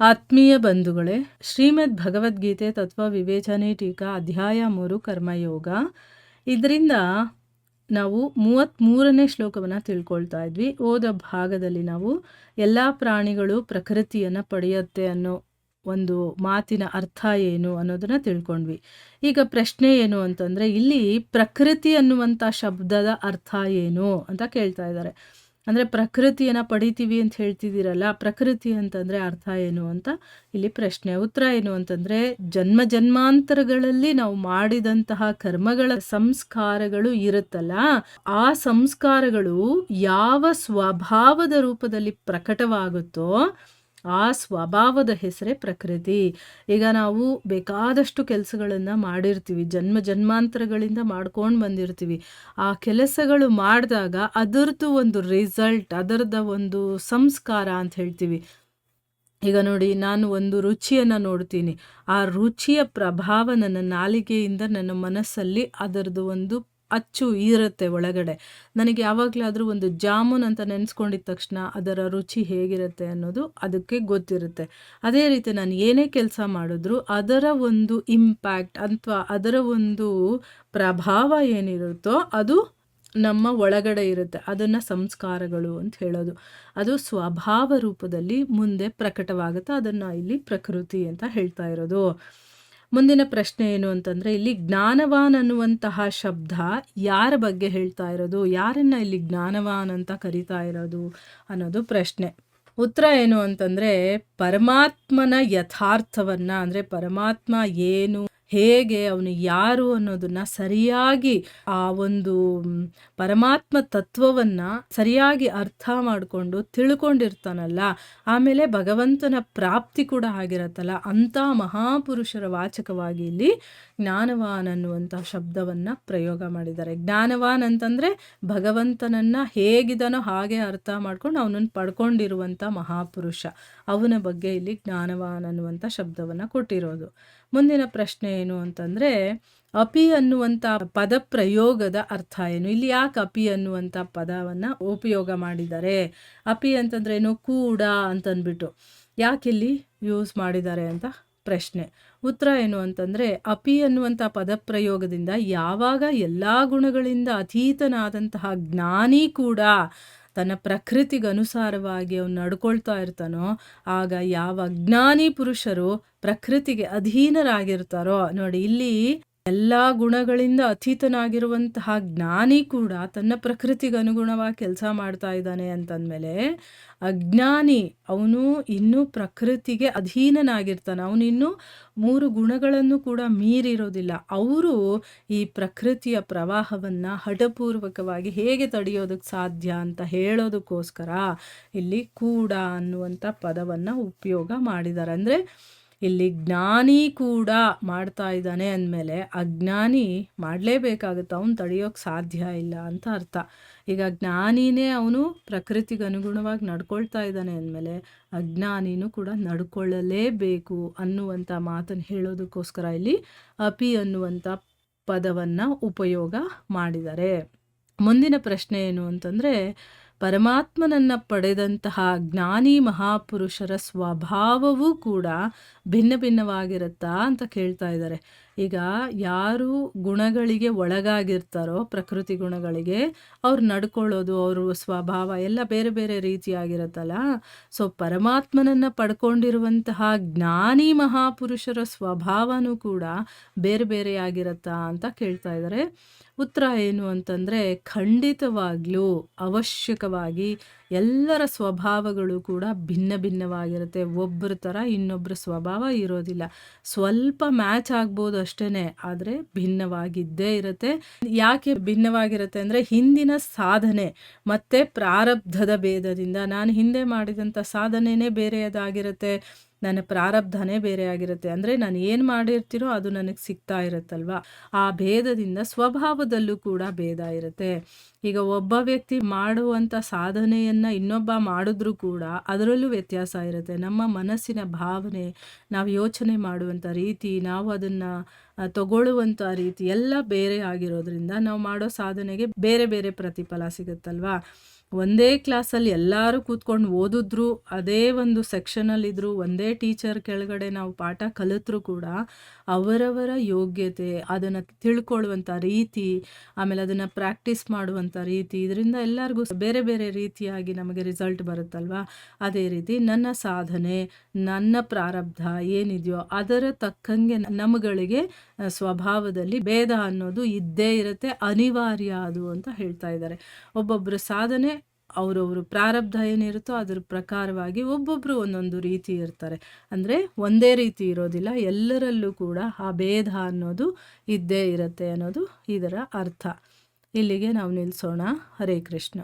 ಆತ್ಮೀಯ ಬಂಧುಗಳೇ, ಶ್ರೀಮದ್ ಭಗವದ್ಗೀತೆ ತತ್ವ ವಿವೇಚನೆ ಟೀಕಾ ಅಧ್ಯಾಯ 3 ಕರ್ಮಯೋಗ. ಇದರಿಂದ ನಾವು 33ನೇ ಶ್ಲೋಕವನ್ನು ತಿಳ್ಕೊಳ್ತಾ ಇದ್ವಿ. ಓದ ಭಾಗದಲ್ಲಿ ನಾವು ಎಲ್ಲ ಪ್ರಾಣಿಗಳು ಪ್ರಕೃತಿಯನ್ನು ಪಡೆಯುತ್ತೆ ಅನ್ನೋ ಒಂದು ಮಾತಿನ ಅರ್ಥ ಏನು ಅನ್ನೋದನ್ನು ತಿಳ್ಕೊಂಡ್ವಿ. ಈಗ ಪ್ರಶ್ನೆ ಏನು ಅಂತಂದರೆ, ಇಲ್ಲಿ ಪ್ರಕೃತಿ ಅನ್ನುವಂಥ ಶಬ್ದದ ಅರ್ಥ ಏನು ಅಂತ ಕೇಳ್ತಾ ಇದ್ದಾರೆ. ಅಂದರೆ ಪ್ರಕೃತಿಯನ್ನು ಪಡಿತೀವಿ ಅಂತ ಹೇಳ್ತಿದ್ದೀರಲ್ಲ, ಪ್ರಕೃತಿ ಅಂತಂದರೆ ಅರ್ಥ ಏನು ಅಂತ ಇಲ್ಲಿ ಪ್ರಶ್ನೆ. ಉತ್ತರ ಏನು ಅಂತಂದರೆ, ಜನ್ಮ ಜನ್ಮಾಂತರಗಳಲ್ಲಿ ನಾವು ಮಾಡಿದಂತಹ ಕರ್ಮಗಳ ಸಂಸ್ಕಾರಗಳು ಇರುತ್ತಲ್ಲ, ಆ ಸಂಸ್ಕಾರಗಳು ಯಾವ ಸ್ವಭಾವದ ರೂಪದಲ್ಲಿ ಪ್ರಕಟವಾಗುತ್ತೋ ಆ ಸ್ವಭಾವದ ಹೆಸರೇ ಪ್ರಕೃತಿ. ಈಗ ನಾವು ಬೇಕಾದಷ್ಟು ಕೆಲಸಗಳನ್ನು ಮಾಡಿರ್ತೀವಿ, ಜನ್ಮ ಜನ್ಮಾಂತರಗಳಿಂದ ಮಾಡ್ಕೊಂಡು ಬಂದಿರ್ತೀವಿ. ಆ ಕೆಲಸಗಳು ಮಾಡಿದಾಗ ಅದರದ್ದು ಒಂದು ರಿಸಲ್ಟ್, ಅದರದ ಒಂದು ಸಂಸ್ಕಾರ ಅಂತ ಹೇಳ್ತೀವಿ. ಈಗ ನೋಡಿ, ನಾನು ಒಂದು ರುಚಿಯನ್ನು ನೋಡ್ತೀನಿ, ಆ ರುಚಿಯ ಪ್ರಭಾವ ನನ್ನ ನಾಲಿಗೆಯಿಂದ ನನ್ನ ಮನಸ್ಸಲ್ಲಿ ಅದರದ್ದು ಒಂದು ಅಚ್ಚು ಇರುತ್ತೆ ಒಳಗಡೆ. ನನಗೆ ಯಾವಾಗಲಾದರೂ ಒಂದು ಜಾಮೂನ್ ಅಂತ ನೆನೆಸ್ಕೊಂಡಿದ್ದ ತಕ್ಷಣ ಅದರ ರುಚಿ ಹೇಗಿರುತ್ತೆ ಅನ್ನೋದು ಅದಕ್ಕೆ ಗೊತ್ತಿರುತ್ತೆ. ಅದೇ ರೀತಿ ನಾನು ಏನೇ ಕೆಲಸ ಮಾಡಿದ್ರೂ ಅದರ ಒಂದು ಇಂಪ್ಯಾಕ್ಟ್ ಅಥವಾ ಅದರ ಒಂದು ಪ್ರಭಾವ ಏನಿರುತ್ತೋ ಅದು ನಮ್ಮ ಒಳಗಡೆ ಇರುತ್ತೆ. ಅದನ್ನು ಸಂಸ್ಕಾರಗಳು ಅಂತ ಹೇಳೋದು. ಅದು ಸ್ವಭಾವ ರೂಪದಲ್ಲಿ ಮುಂದೆ ಪ್ರಕಟವಾಗುತ್ತೆ. ಅದನ್ನು ಇಲ್ಲಿ ಪ್ರಕೃತಿ ಅಂತ ಹೇಳ್ತಾ ಇರೋದು. ಮುಂದಿನ ಪ್ರಶ್ನೆ ಏನು ಅಂತಂದರೆ, ಇಲ್ಲಿ ಜ್ಞಾನವಾನ್ ಅನ್ನುವಂತಹ ಶಬ್ದ ಯಾರ ಬಗ್ಗೆ ಹೇಳ್ತಾ ಇರೋದು, ಯಾರನ್ನು ಇಲ್ಲಿ ಜ್ಞಾನವಾನ್ ಅಂತ ಕರಿತಾ ಇರೋದು ಅನ್ನೋದು ಪ್ರಶ್ನೆ. ಉತ್ತರ ಏನು ಅಂತಂದರೆ, ಪರಮಾತ್ಮನ ಯಥಾರ್ಥವನ್ನು, ಅಂದರೆ ಪರಮಾತ್ಮ ಏನು, ಹೇಗೆ, ಅವನು ಯಾರು ಅನ್ನೋದನ್ನು ಸರಿಯಾಗಿ, ಆ ಒಂದು ಪರಮಾತ್ಮ ತತ್ವವನ್ನು ಸರಿಯಾಗಿ ಅರ್ಥ ಮಾಡಿಕೊಂಡು ತಿಳ್ಕೊಂಡಿರ್ತಾನಲ್ಲ, ಆಮೇಲೆ ಭಗವಂತನ ಪ್ರಾಪ್ತಿ ಕೂಡ ಆಗಿರತ್ತಲ್ಲ, ಅಂಥ ಮಹಾಪುರುಷರ ವಾಚಕವಾಗಿ ಇಲ್ಲಿ ಜ್ಞಾನವಾನ್ ಅನ್ನುವಂಥ ಶಬ್ದವನ್ನು ಪ್ರಯೋಗ ಮಾಡಿದ್ದಾರೆ. ಜ್ಞಾನವಾನ್ ಅಂತಂದರೆ ಭಗವಂತನನ್ನು ಹೇಗಿದನೋ ಹಾಗೆ ಅರ್ಥ ಮಾಡ್ಕೊಂಡು ಅವನನ್ನು ಪಡ್ಕೊಂಡಿರುವಂಥ ಮಹಾಪುರುಷ, ಅವನ ಬಗ್ಗೆ ಇಲ್ಲಿ ಜ್ಞಾನವಾನ್ ಅನ್ನುವಂಥ ಶಬ್ದವನ್ನು ಕೊಟ್ಟಿರೋದು. ಮುಂದಿನ ಪ್ರಶ್ನೆ ಏನು ಅಂತಂದರೆ, ಅಪಿ ಅನ್ನುವಂಥ ಪದ ಪ್ರಯೋಗದ ಅರ್ಥ ಏನು, ಇಲ್ಲಿ ಯಾಕೆ ಅಪಿ ಅನ್ನುವಂಥ ಪದವನ್ನು ಉಪಯೋಗ ಮಾಡಿದ್ದಾರೆ, ಅಪಿ ಅಂತಂದ್ರೇನು, ಕೂಡ ಅಂತಂದ್ಬಿಟ್ಟು ಯಾಕೆ ಇಲ್ಲಿ ಯೂಸ್ ಮಾಡಿದ್ದಾರೆ ಅಂತ ಪ್ರಶ್ನೆ. ಉತ್ತರ ಏನು ಅಂತಂದರೆ, ಅಪಿ ಅನ್ನುವಂಥ ಪದಪ್ರಯೋಗದಿಂದ ಯಾವಾಗ ಎಲ್ಲ ಗುಣಗಳಿಂದ ಅತೀತನಾದಂತಹ ಜ್ಞಾನಿ ಕೂಡ ತನ್ನ ಪ್ರಕೃತಿಗನುಸಾರವಾಗಿ ಅವನು ನಡ್ಕೊಳ್ತಾ ಇರ್ತಾನೋ, ಆಗ ಯಾವ ಜ್ಞಾನಿ ಪುರುಷರು ಪ್ರಕೃತಿಗೆ ಅಧೀನರಾಗಿರ್ತಾರೋ, ನೋಡಿ ಇಲ್ಲಿ ಎಲ್ಲ ಗುಣಗಳಿಂದ ಅತೀತನಾಗಿರುವಂತಹ ಜ್ಞಾನಿ ಕೂಡ ತನ್ನ ಪ್ರಕೃತಿಗೆ ಅನುಗುಣವಾಗಿ ಕೆಲಸ ಮಾಡ್ತಾ ಇದ್ದಾನೆ ಅಂತಂದಮೇಲೆ, ಅಜ್ಞಾನಿ ಅವನು ಇನ್ನೂ ಪ್ರಕೃತಿಗೆ ಅಧೀನನಾಗಿರ್ತಾನೆ, ಅವನು ಇನ್ನೂ 3 ಗುಣಗಳನ್ನು ಕೂಡ ಮೀರಿರೋದಿಲ್ಲ. ಅವರು ಈ ಪ್ರಕೃತಿಯ ಪ್ರವಾಹವನ್ನು ಹಠಪೂರ್ವಕವಾಗಿ ಹೇಗೆ ತಡೆಯೋದಕ್ಕೆ ಸಾಧ್ಯ ಅಂತ ಹೇಳೋದಕ್ಕೋಸ್ಕರ ಇಲ್ಲಿ ಕೂಡ ಅನ್ನುವಂಥ ಪದವನ್ನು ಉಪಯೋಗ ಮಾಡಿದ್ದಾರೆ. ಅಂದರೆ ಇಲ್ಲಿ ಜ್ಞಾನಿ ಕೂಡ ಮಾಡ್ತಾ ಇದ್ದಾನೆ ಅಂದಮೇಲೆ ಅಜ್ಞಾನಿ ಮಾಡಲೇಬೇಕಾಗುತ್ತೆ, ಅವನು ತಡೆಯೋಕ್ಕೆ ಸಾಧ್ಯ ಇಲ್ಲ ಅಂತ ಅರ್ಥ. ಈಗ ಜ್ಞಾನಿನೇ ಅವನು ಪ್ರಕೃತಿಗೆ ಅನುಗುಣವಾಗಿ ನಡ್ಕೊಳ್ತಾ ಇದ್ದಾನೆ ಅಂದಮೇಲೆ ಅಜ್ಞಾನಿನೂ ಕೂಡ ನಡ್ಕೊಳ್ಳಲೇಬೇಕು ಅನ್ನುವಂಥ ಮಾತನ್ನು ಹೇಳೋದಕ್ಕೋಸ್ಕರ ಇಲ್ಲಿ ಅಪಿ ಅನ್ನುವಂಥ ಪದವನ್ನು ಉಪಯೋಗ ಮಾಡಿದ್ದಾರೆ. ಮುಂದಿನ ಪ್ರಶ್ನೆ ಏನು ಅಂತಂದರೆ, ಪರಮಾತ್ಮನನ್ನು ಪಡೆದಂತಹ ಜ್ಞಾನಿ ಮಹಾಪುರುಷರ ಸ್ವಭಾವವೂ ಕೂಡ ಭಿನ್ನ ಭಿನ್ನವಾಗಿರುತ್ತಾ ಅಂತ ಕೇಳ್ತಾ ಇದ್ದಾರೆ. ಈಗ ಯಾರು ಗುಣಗಳಿಗೆ ಒಳಗಾಗಿರ್ತಾರೋ, ಪ್ರಕೃತಿ ಗುಣಗಳಿಗೆ, ಅವ್ರು ನಡ್ಕೊಳ್ಳೋದು, ಅವ್ರ ಸ್ವಭಾವ ಎಲ್ಲ ಬೇರೆ ಬೇರೆ ರೀತಿಯಾಗಿರುತ್ತಲ್ಲ. ಸೊ ಪರಮಾತ್ಮನನ್ನು ಪಡ್ಕೊಂಡಿರುವಂತಹ ಜ್ಞಾನಿ ಮಹಾಪುರುಷರ ಸ್ವಭಾವನೂ ಕೂಡ ಬೇರೆ ಬೇರೆಯಾಗಿರುತ್ತಾ ಅಂತ ಕೇಳ್ತಾ ಇದ್ದಾರೆ. ಉತ್ತರ ಏನು ಅಂತಂದರೆ, ಖಂಡಿತವಾಗ್ಲೂ ಅವಶ್ಯಕವಾಗಿ ಎಲ್ಲರ ಸ್ವಭಾವಗಳು ಕೂಡ ಭಿನ್ನ ಭಿನ್ನವಾಗಿರುತ್ತೆ. ಒಬ್ಬರ ಥರ ಇನ್ನೊಬ್ಬರ ಸ್ವಭಾವ ಇರೋದಿಲ್ಲ. ಸ್ವಲ್ಪ ಮ್ಯಾಚ್ ಆಗ್ಬೋದು ಅಷ್ಟೇ, ಆದರೆ ಭಿನ್ನವಾಗಿದ್ದೇ ಇರುತ್ತೆ. ಯಾಕೆ ಭಿನ್ನವಾಗಿರುತ್ತೆ ಅಂದರೆ, ಹಿಂದಿನ ಸಾಧನೆ ಮತ್ತು ಪ್ರಾರಬ್ಧದ ಭೇದದಿಂದ, ನಾನು ಹಿಂದೆ ಮಾಡಿದಂಥ ಸಾಧನೆಯೇ ಬೇರೆಯದಾಗಿರುತ್ತೆ, ನನ್ನ ಪ್ರಾರಬ್ಧನೇ ಬೇರೆ ಆಗಿರುತ್ತೆ. ಅಂದರೆ ನಾನು ಏನು ಮಾಡಿರ್ತೀನೋ ಅದು ನನಗೆ ಸಿಗ್ತಾ ಇರುತ್ತಲ್ವ, ಆ ಭೇದದಿಂದ ಸ್ವಭಾವದಲ್ಲೂ ಕೂಡ ಭೇದ ಇರುತ್ತೆ. ಈಗ ಒಬ್ಬ ವ್ಯಕ್ತಿ ಮಾಡುವಂಥ ಸಾಧನೆಯನ್ನು ಇನ್ನೊಬ್ಬ ಮಾಡಿದ್ರೂ ಕೂಡ ಅದರಲ್ಲೂ ವ್ಯತ್ಯಾಸ ಇರುತ್ತೆ. ನಮ್ಮ ಮನಸ್ಸಿನ ಭಾವನೆ, ನಾವು ಯೋಚನೆ ಮಾಡುವಂಥ ರೀತಿ, ನಾವು ಅದನ್ನು ತಗೊಳ್ಳುವಂಥ ರೀತಿ ಎಲ್ಲ ಬೇರೆ ಆಗಿರೋದ್ರಿಂದ ನಾವು ಮಾಡೋ ಸಾಧನೆಗೆ ಬೇರೆ ಬೇರೆ ಪ್ರತಿಫಲ ಸಿಗುತ್ತಲ್ವಾ. ಒಂದೇ ಕ್ಲಾಸಲ್ಲಿ ಎಲ್ಲರೂ ಕೂತ್ಕೊಂಡು ಓದಿದ್ರು, ಅದೇ ಒಂದು ಸೆಕ್ಷನಲ್ಲಿದ್ದರೂ, ಒಂದೇ ಟೀಚರ್ ಕೆಳಗಡೆ ನಾವು ಪಾಠ ಕಲಿತ್ರೂ ಕೂಡ ಅವರವರ ಯೋಗ್ಯತೆ, ಅದನ್ನು ತಿಳ್ಕೊಳ್ಳುವಂಥ ರೀತಿ, ಆಮೇಲೆ ಅದನ್ನು ಪ್ರಾಕ್ಟೀಸ್ ಮಾಡುವಂಥ ರೀತಿ, ಇದರಿಂದ ಎಲ್ಲರಿಗೂ ಬೇರೆ ಬೇರೆ ರೀತಿಯಾಗಿ ನಮಗೆ ರಿಸಲ್ಟ್ ಬರುತ್ತಲ್ವಾ. ಅದೇ ರೀತಿ ನನ್ನ ಸಾಧನೆ, ನನ್ನ ಪ್ರಾರಬ್ಧ ಏನಿದೆಯೋ ಅದರ ತಕ್ಕಂಗೆ ನಮ್ಮಗಳಿಗೆ ಸ್ವಭಾವದಲ್ಲಿ ಭೇದ ಅನ್ನೋದು ಇದ್ದೇ ಇರುತ್ತೆ, ಅನಿವಾರ್ಯ ಅದು ಅಂತ ಹೇಳ್ತಾ ಇದ್ದಾರೆ. ಒಬ್ಬೊಬ್ಬರ ಸಾಧನೆ ಅವರವರು ಪ್ರಾರಬ್ಧ ಏನಿರುತ್ತೋ ಅದ್ರ ಪ್ರಕಾರವಾಗಿ ಒಬ್ಬೊಬ್ಬರು ಒಂದೊಂದು ರೀತಿ ಇರ್ತಾರೆ. ಅಂದರೆ ಒಂದೇ ರೀತಿ ಇರೋದಿಲ್ಲ, ಎಲ್ಲರಲ್ಲೂ ಕೂಡ ಆ ಭೇದ ಅನ್ನೋದು ಇದ್ದೇ ಇರುತ್ತೆ ಅನ್ನೋದು ಇದರ ಅರ್ಥ. ಇಲ್ಲಿಗೆ ನಾವು ನಿಲ್ಲಿಸೋಣ. ಹರೇ ಕೃಷ್ಣ.